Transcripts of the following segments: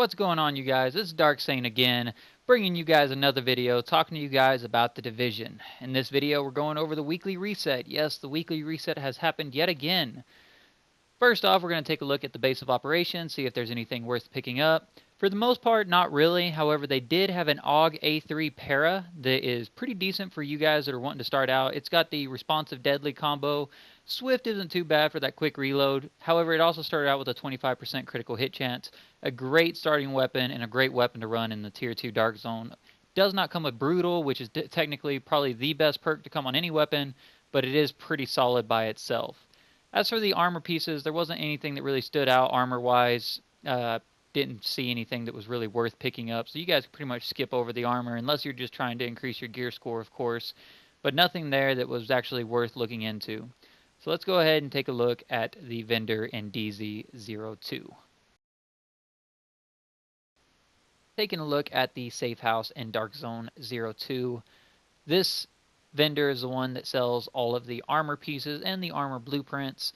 What's going on, you guys? It's Dark Saint again, bringing you guys another video, talking to you guys about the Division. In this video, we're going over the weekly reset. Yes, the weekly reset has happened yet again. First off, we're going to take a look at the base of operations, see if there's anything worth picking up. For the most part, not really. However, they did have an AUG A3 para that is pretty decent for you guys that are wanting to start out. It's got the responsive deadly combo. Swift isn't too bad for that quick reload. However, it also started out with a 25% critical hit chance. A great starting weapon and a great weapon to run in the Tier 2 Dark Zone. Does not come with Brutal, which is technically probably the best perk to come on any weapon, but it is pretty solid by itself. As for the armor pieces, there wasn't anything that really stood out armor-wise. Didn't see anything that was really worth picking up, so you guys can pretty much skip over the armor unless you're just trying to increase your gear score, of course. But nothing there that was actually worth looking into. So let's go ahead and take a look at the vendor in DZ02. Taking a look at the safe house in Dark Zone 02. This vendor is the one that sells all of the armor pieces and the armor blueprints.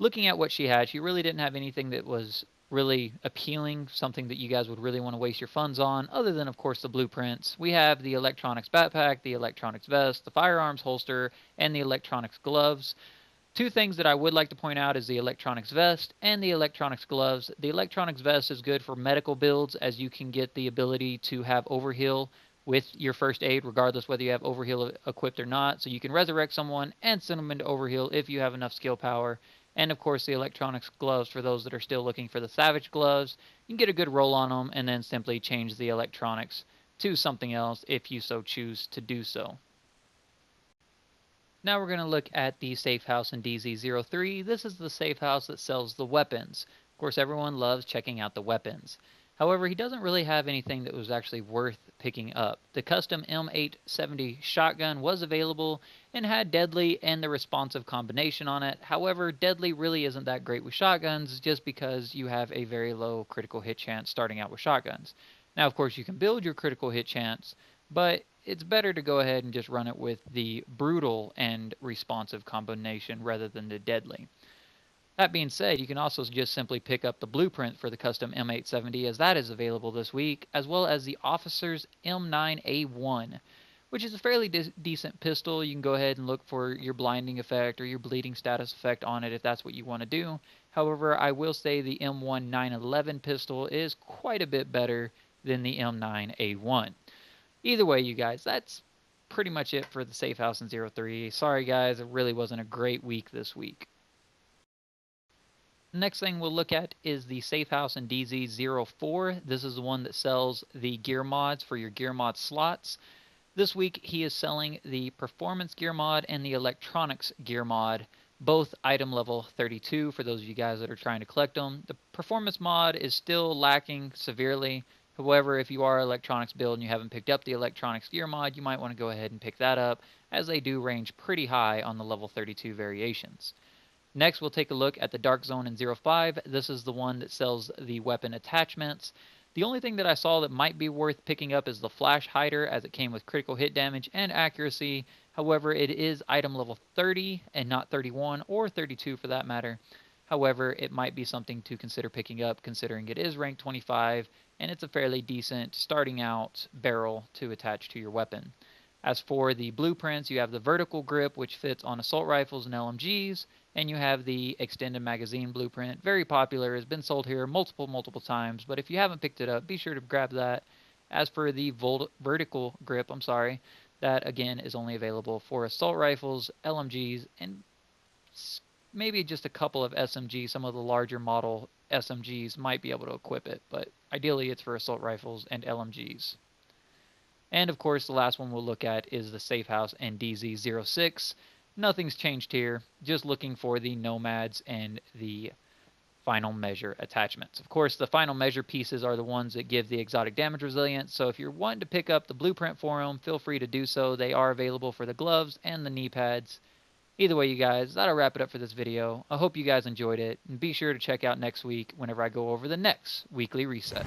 Looking at what she had, she really didn't have anything that was really appealing, something that you guys would really want to waste your funds on, other than, of course, the blueprints. We have the electronics backpack, the electronics vest, the firearms holster, and the electronics gloves. Two things that I would like to point out is the electronics vest and the electronics gloves. The electronics vest is good for medical builds, as you can get the ability to have overheal with your first aid, regardless whether you have overheal equipped or not. So you can resurrect someone and send them into overheal if you have enough skill power. And of course the electronics gloves for those that are still looking for the Savage gloves. You can get a good roll on them and then simply change the electronics to something else if you so choose to do so. Now we're going to look at the safe house in DZ03. This is the safe house that sells the weapons. Of course, everyone loves checking out the weapons. However, he doesn't really have anything that was actually worth picking up. The custom M870 shotgun was available and had deadly and the responsive combination on it. However, deadly really isn't that great with shotguns just because you have a very low critical hit chance starting out with shotguns. Now, of course, you can build your critical hit chance, but it's better to go ahead and just run it with the brutal and responsive combination rather than the deadly. That being said, you can also just simply pick up the blueprint for the custom M870 as that is available this week, as well as the Officer's M9A1, which is a fairly decent pistol. You can go ahead and look for your blinding effect or your bleeding status effect on it if that's what you want to do. However, I will say the M1 911 pistol is quite a bit better than the M9A1. Either way, you guys, that's pretty much it for the Safe House in 03. Sorry guys, it really wasn't a great week this week. The next thing we'll look at is the safe house in DZ04. This is the one that sells the gear mods for your gear mod slots. This week he is selling the performance gear mod and the electronics gear mod, both item level 32 for those of you guys that are trying to collect them. The performance mod is still lacking severely. However, if you are an electronics build and you haven't picked up the electronics gear mod, you might want to go ahead and pick that up, as they do range pretty high on the level 32 variations. Next, we'll take a look at the Dark Zone in 05. This is the one that sells the weapon attachments. The only thing that I saw that might be worth picking up is the Flash Hider, as it came with critical hit damage and accuracy. However, it is item level 30 and not 31 or 32 for that matter. However, it might be something to consider picking up considering it is ranked 25 and it's a fairly decent starting out barrel to attach to your weapon. As for the blueprints, you have the vertical grip, which fits on assault rifles and LMGs, and you have the extended magazine blueprint. Very popular, has been sold here multiple times, but if you haven't picked it up, be sure to grab that. As for the vertical grip, that again is only available for assault rifles, LMGs, and maybe just a couple of SMGs. Some of the larger model SMGs might be able to equip it, but ideally it's for assault rifles and LMGs. And of course, the last one we'll look at is the safe house in DZ06. Nothing's changed here, just looking for the nomads and the final measure attachments. Of course, the final measure pieces are the ones that give the exotic damage resilience, so if you're wanting to pick up the blueprint for them, feel free to do so. They are available for the gloves and the knee pads. Either way, you guys, that'll wrap it up for this video. I hope you guys enjoyed it, and be sure to check out next week whenever I go over the next weekly reset.